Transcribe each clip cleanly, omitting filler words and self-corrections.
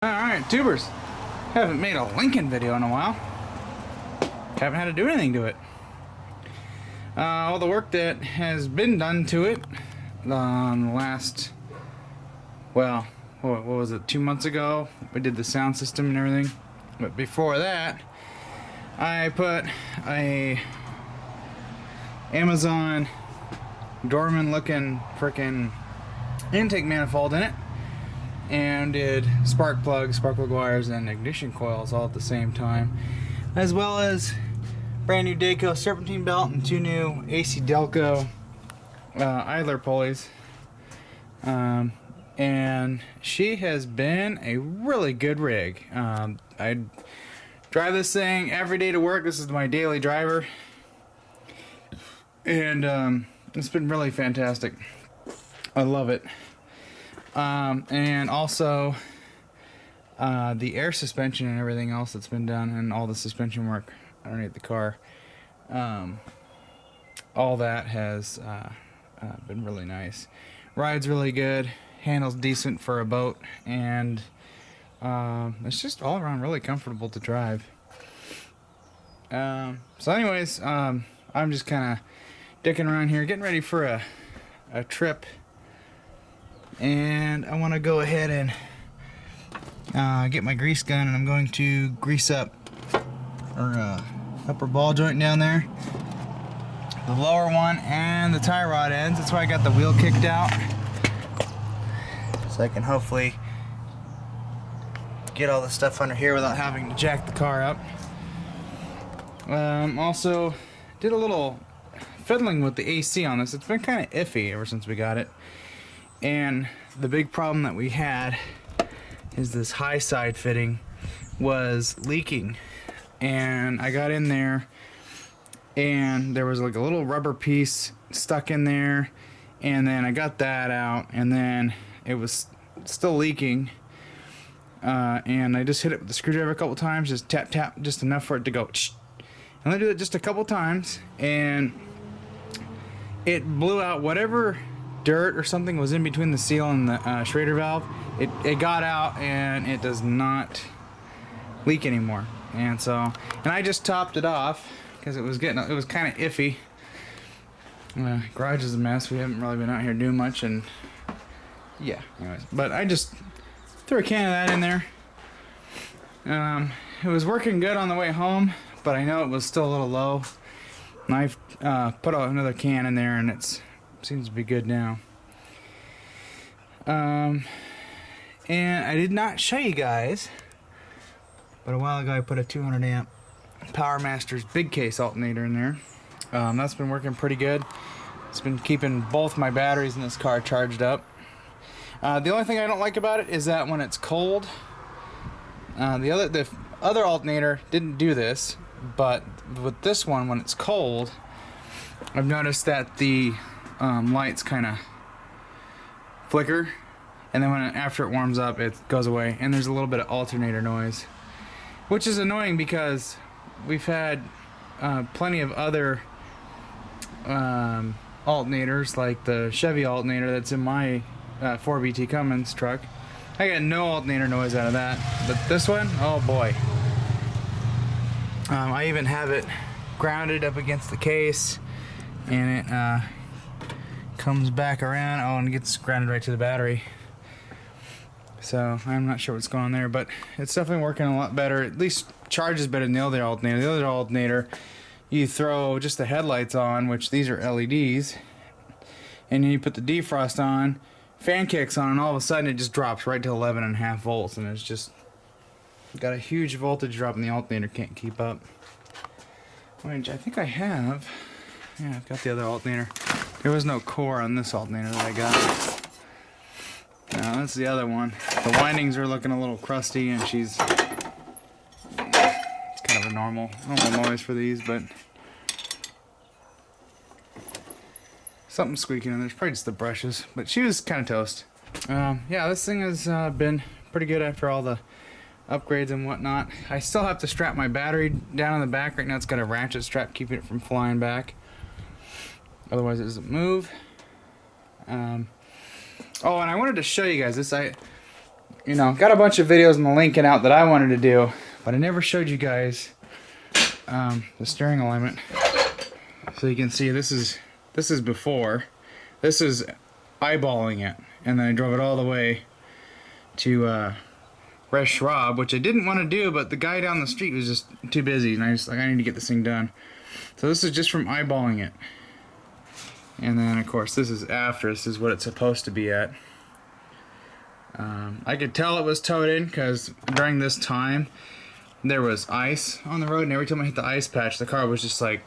Alright, tubers. Haven't made a Lincoln video in a while. Haven't had to do anything to it. All the work that has been done to it on the last, well, what was it, 2 months ago? We did the sound system and everything. But before that, I put a Amazon Dorman looking frickin' intake manifold in it. And did spark plug wires, and ignition coils all at the same time, as well as brand new Dayco serpentine belt and 2 new AC Delco idler pulleys. And she has been a really good rig. I drive this thing every day to work. This is my daily driver, and it's been really fantastic. I love it. And also the air suspension and everything else that's been done, and all the suspension work underneath the car, all that has been really nice. Rides really good, handles decent for a boat, and it's just all around really comfortable to drive. So anyways, I'm just kind of dicking around here, getting ready for a trip. And I want to go ahead and get my grease gun, and I'm going to grease up our upper ball joint down there, the lower one, and the tie rod ends. That's why I got the wheel kicked out, so I can hopefully get all the stuff under here without having to jack the car up. Also did a little fiddling with the AC on this. It's been kind of iffy ever since we got it. And the big problem that we had is this high side fitting was leaking, and I got in there and there was like a little rubber piece stuck in there, and then I got that out, and then it was still leaking, and I just hit it with the screwdriver a couple times, just tap tap, just enough for it to go, and I did it just a couple times, and it blew out whatever dirt or something was in between the seal and the Schrader valve. It got out, and it does not leak anymore. And I just topped it off because it was kind of iffy. Garage is a mess. We haven't really been out here doing much, and yeah, anyways. But I just threw a can of that in there. It was working good on the way home, but I know it was still a little low. And I've put another can in there, and it's seems to be good now. And I did not show you guys, but a while ago I put a 200 amp Power Masters big case alternator in there. That's been working pretty good. It's been keeping both my batteries in this car charged up. The only thing I don't like about it is that when it's cold, the other alternator didn't do this, but with this one, when it's cold, I've noticed that the lights kind of flicker, and then after it warms up, it goes away, and there's a little bit of alternator noise, which is annoying because we've had plenty of other alternators, like the Chevy alternator that's in my 4BT Cummins truck. I got no alternator noise out of that, but this one, oh boy. I even have it grounded up against the case, and it comes back around, and gets grounded right to the battery. So I'm not sure what's going on there, but it's definitely working a lot better. At least charges better than the other alternator. The other alternator, you throw just the headlights on, which these are LEDs, and then you put the defrost on, fan kicks on, and all of a sudden it just drops right to 11.5 volts, and it's just got a huge voltage drop, and the alternator can't keep up. Which I think I have. Yeah, I've got the other alternator. There was no core on this alternator that I got. Now that's the other one. The windings are looking a little crusty, and it's kind of a normal noise for these, but something squeaking in there. It's probably just the brushes, but she was kind of toast. Yeah, this thing has been pretty good after all the upgrades and whatnot. I still have to strap my battery down in the back. Right now it's got a ratchet strap keeping it from flying back. Otherwise it doesn't move. Oh, and I wanted to show you guys this. you know, got a bunch of videos in the Lincoln out that I wanted to do, but I never showed you guys the steering alignment. So you can see this is before. This is eyeballing it, and then I drove it all the way to Res Schwab, which I didn't want to do, but the guy down the street was just too busy, and I was like, I need to get this thing done. So this is just from eyeballing it. And then, of course, this is after. This is what it's supposed to be at. I could tell it was towed in because during this time, there was ice on the road, and every time I hit the ice patch, the car was just like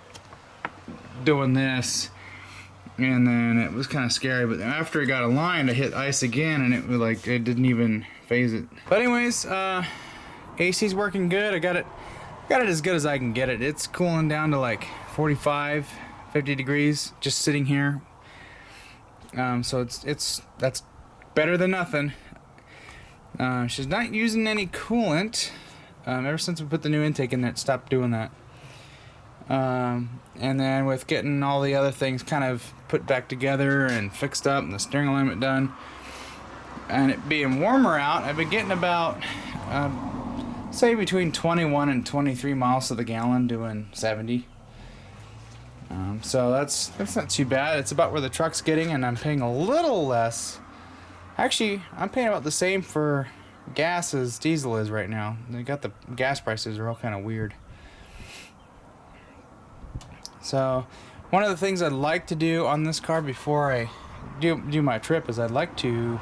doing this. And then it was kind of scary, but then after it got aligned, I hit ice again, and it was like, it didn't even phase it. But anyways, AC's working good. I got it as good as I can get it. It's cooling down to like 45, 50 degrees just sitting here. So that's better than nothing. She's not using any coolant. Ever since we put the new intake in there, it stopped doing that. And then with getting all the other things kind of put back together and fixed up and the steering alignment done, and it being warmer out, I've been getting about say between 21 and 23 miles to the gallon, doing 70. So that's not too bad. It's about where the truck's getting, and I'm paying a little less. Actually, I'm paying about the same for gas as diesel is right now. They got the gas prices are all kind of weird. So one of the things I'd like to do on this car before I do my trip is I'd like to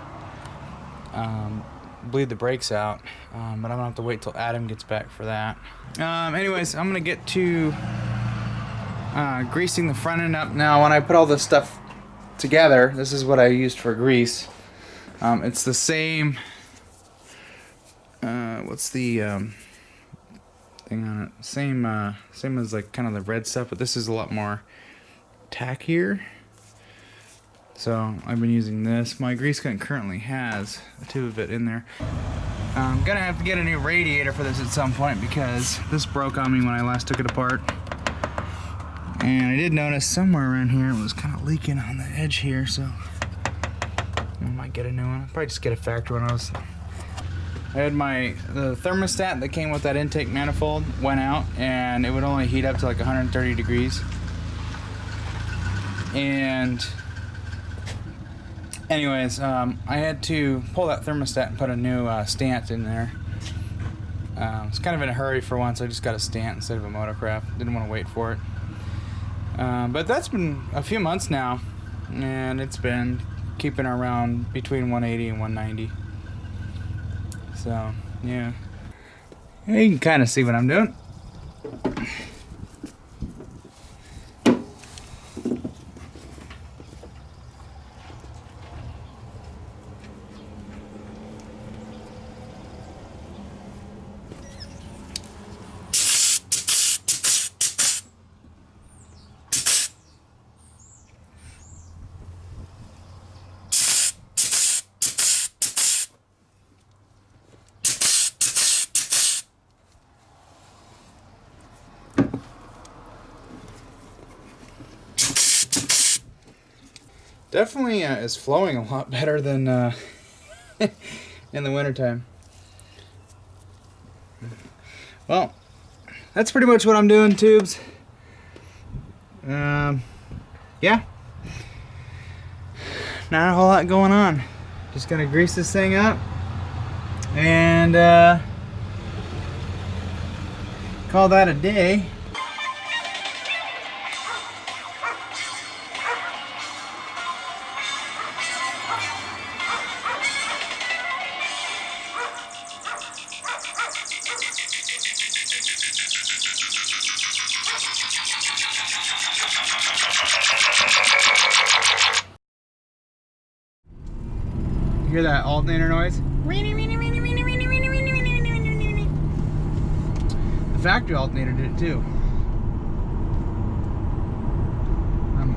bleed the brakes out, but I'm gonna have to wait till Adam gets back for that. Anyways, I'm gonna get to greasing the front end up now. When I put all this stuff together, this is what I used for grease. It's the same, what's the thing on it? Same as like kind of the red stuff, but this is a lot more tackier. So I've been using this. My grease gun currently has a tube of it in there. I'm gonna have to get a new radiator for this at some point because this broke on me when I last took it apart. And I did notice somewhere around here it was kind of leaking on the edge here, so I might get a new one. I'll probably just get a factory one. I had the thermostat that came with that intake manifold went out, and it would only heat up to like 130 degrees. And anyways, I had to pull that thermostat and put a new stant in there. I was kind of in a hurry for once. I just got a stant instead of a Motorcraft. Didn't want to wait for it. But that's been a few months now, and it's been keeping around between 180 and 190. So, yeah. You can kind of see what I'm doing. Definitely is flowing a lot better than in the wintertime. Well, that's pretty much what I'm doing, tubes. Yeah. Not a whole lot going on. Just gonna grease this thing up and call that a day. You hear that alternator noise? The factory alternator did it too.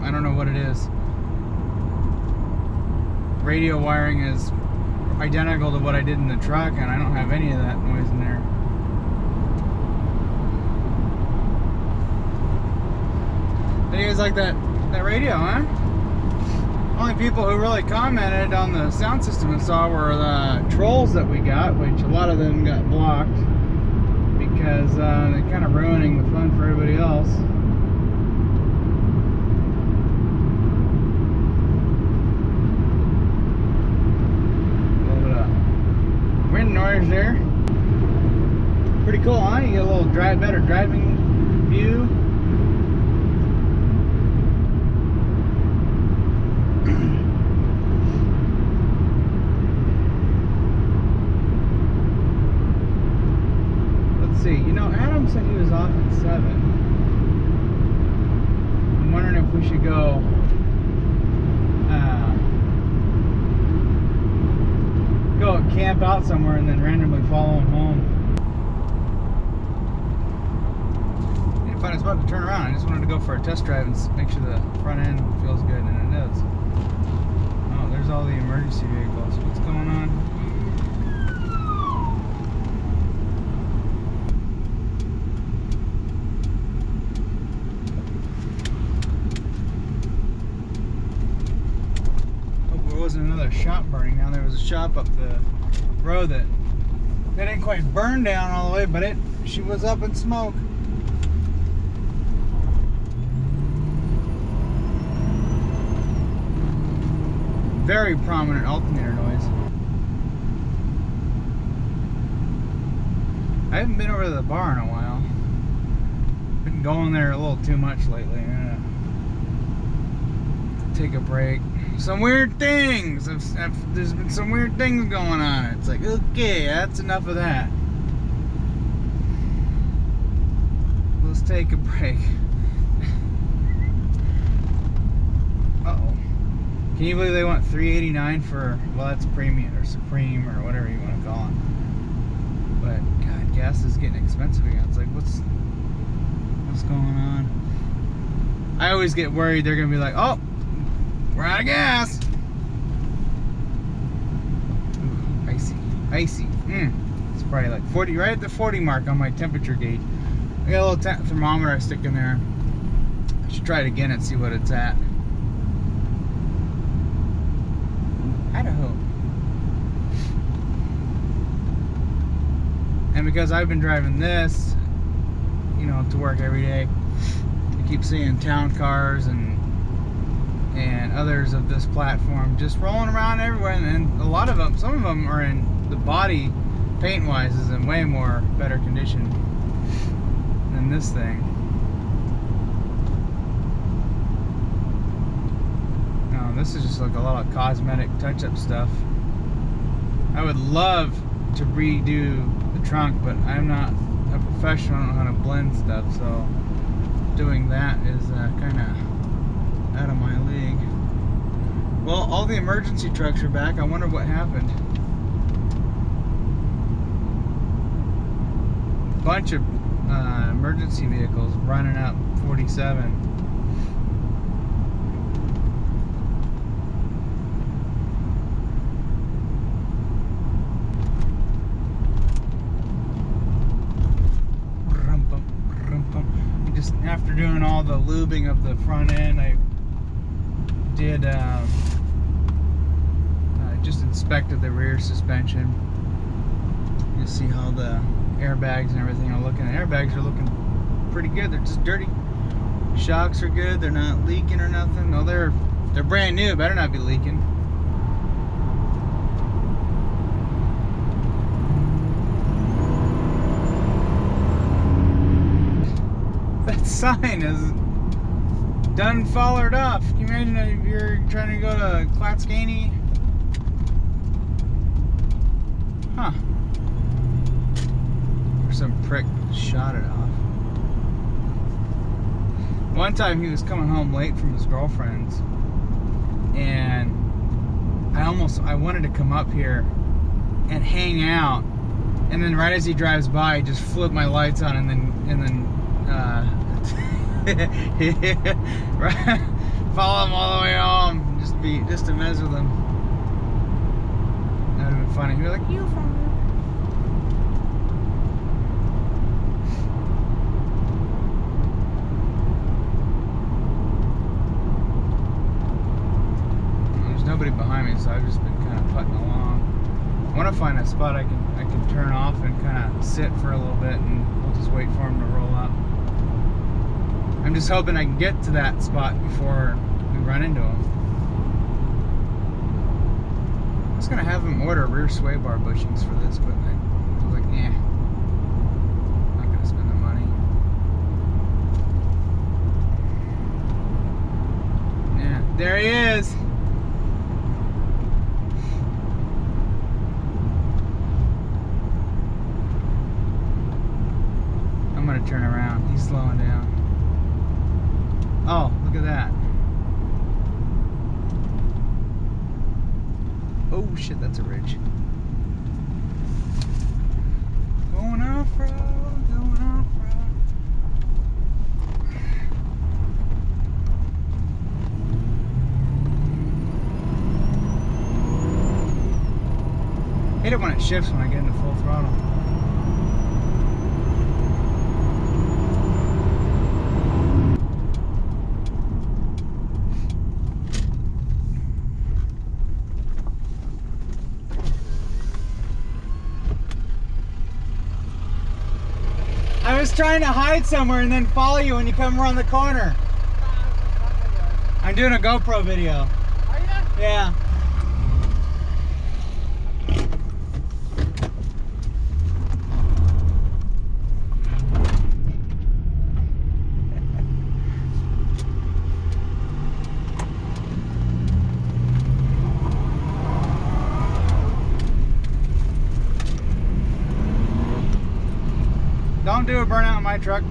I don't know what it is. Radio wiring is identical to what I did in the truck, and I don't have any of that noise in there. But you guys like that radio, huh? Only people who really commented on the sound system and saw were the trolls that we got, which a lot of them got blocked because they're kind of ruining the fun for everybody else. A little bit of wind noise there. Pretty cool, huh? You get a little better driving view. See, you know, Adam said he was off at 7. I'm wondering if we should go camp out somewhere and then randomly follow him home. Yeah, but I was about to turn around. I just wanted to go for a test drive and make sure the front end feels good, and it does. Oh, there's all the emergency vehicles. What's going on? Wasn't another shop burning down. There was a shop up the road that they didn't quite burn down all the way, but she was up in smoke. Very prominent alternator noise. I haven't been over to the bar in a while. Been going there a little too much lately. I'm gonna take a break. Some weird things. There's been some weird things going on. It's like, okay, that's enough of that. Let's take a break. Uh-oh. Can you believe they want $3.89 for, well, that's premium or supreme or whatever you want to call it. But God, gas is getting expensive again. It's like, what's going on? I always get worried they're gonna be like, oh, we're out of gas. Ooh, icy. It's probably like 40, right at the 40 mark on my temperature gauge. I got a little thermometer I stick in there. I should try it again and see what it's at. Idaho. And because I've been driving this, you know, to work every day, I keep seeing town cars and others of this platform just rolling around everywhere, and a lot of them, some of them are in the body, paint wise, is in way more better condition than this thing. No, this is just like a lot of cosmetic touch-up stuff. I would love to redo the trunk, but I'm not a professional. I don't know how to blend stuff, so doing that is kind of out of my league. Well, all the emergency trucks are back. I wonder what happened. Bunch of emergency vehicles running up 47. Just after doing all the lubing of the front end, I did just inspected the rear suspension. You see how the airbags and everything are looking. The airbags are looking pretty good. They're just dirty. Shocks are good. They're not leaking or nothing. No, they're brand new. Better not be leaking. That sign is done follered off. Can you imagine if you're trying to go to Clatskanie? Huh. Or some prick shot it off. One time he was coming home late from his girlfriend's, and I wanted to come up here and hang out, and then right as he drives by, just flip my lights on, and then follow him all the way home, just to mess with him. That would have been funny. He'd be like, you from here? so I've just been kind of putting along. I want to find a spot I can turn off and kind of sit for a little bit, and we'll just wait for him to roll up. I'm just hoping I can get to that spot before we run into him. I was gonna have him order rear sway bar bushings for this, but I was like, eh, not gonna spend the money. Yeah, there he is. I'm gonna turn around. He's slowing down. Oh, look at that. Oh shit, that's a ridge. Going off-road, going off-road. Hate it when it shifts when I get into full throttle. I was trying to hide somewhere and then follow you when you come around the corner. I'm doing a GoPro video. Are you? Yeah. Don't do a burnout in my truck.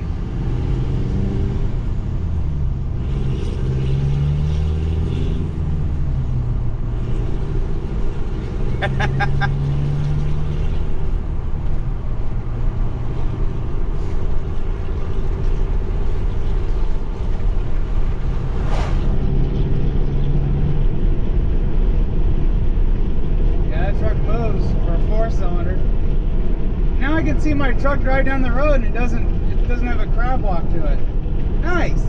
Yeah, that truck moves for a 4-cylinder. Now I can see my truck drive down the road and it doesn't have a crab walk to it. Nice.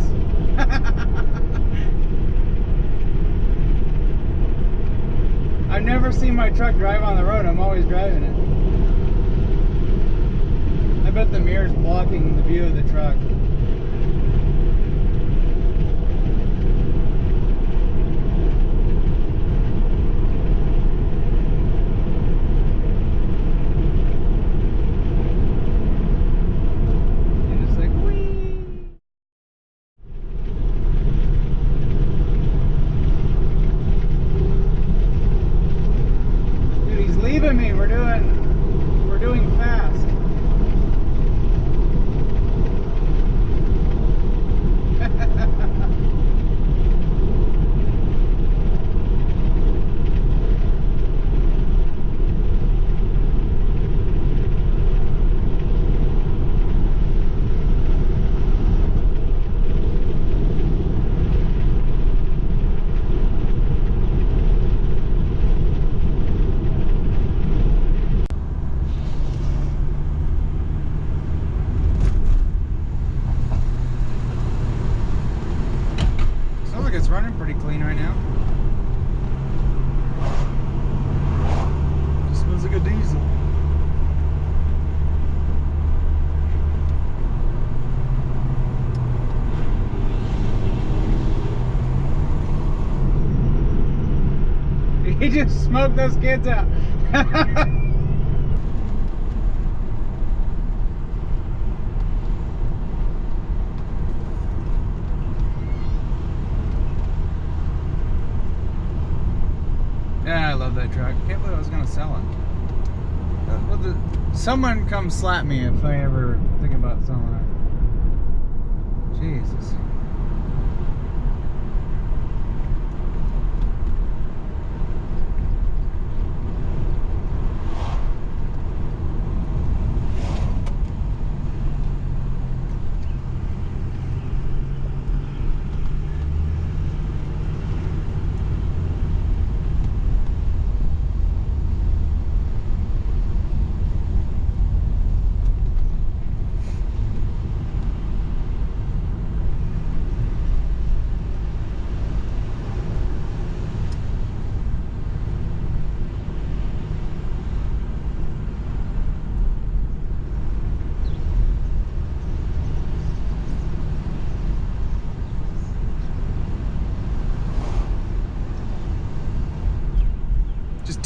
I've never seen my truck drive on the road. I'm always driving it. I bet the mirror's blocking the view of the truck. Leaving me, we're doing fast. It's running pretty clean right now. Just smells like a diesel. He just smoked those kids out. Yeah, I love that truck. Can't believe I was gonna sell it. Someone come slap me if I ever think about selling it. Jesus.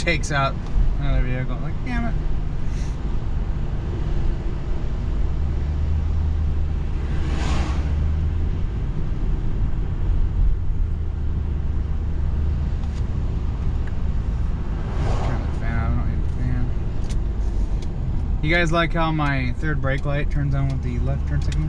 takes out another vehicle. I'm like, damn it. You guys like how my third brake light turns on with the left turn signal?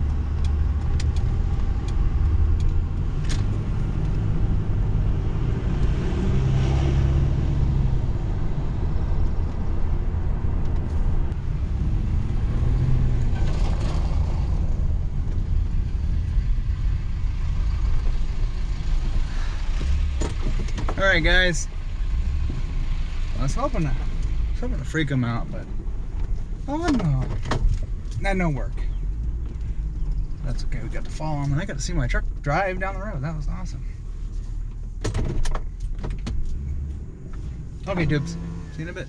Alright guys, I was hoping to freak them out, but oh no, that no work. That's okay, we got to follow them and I got to see my truck drive down the road. That was awesome. Okay, dupes, see you in a bit.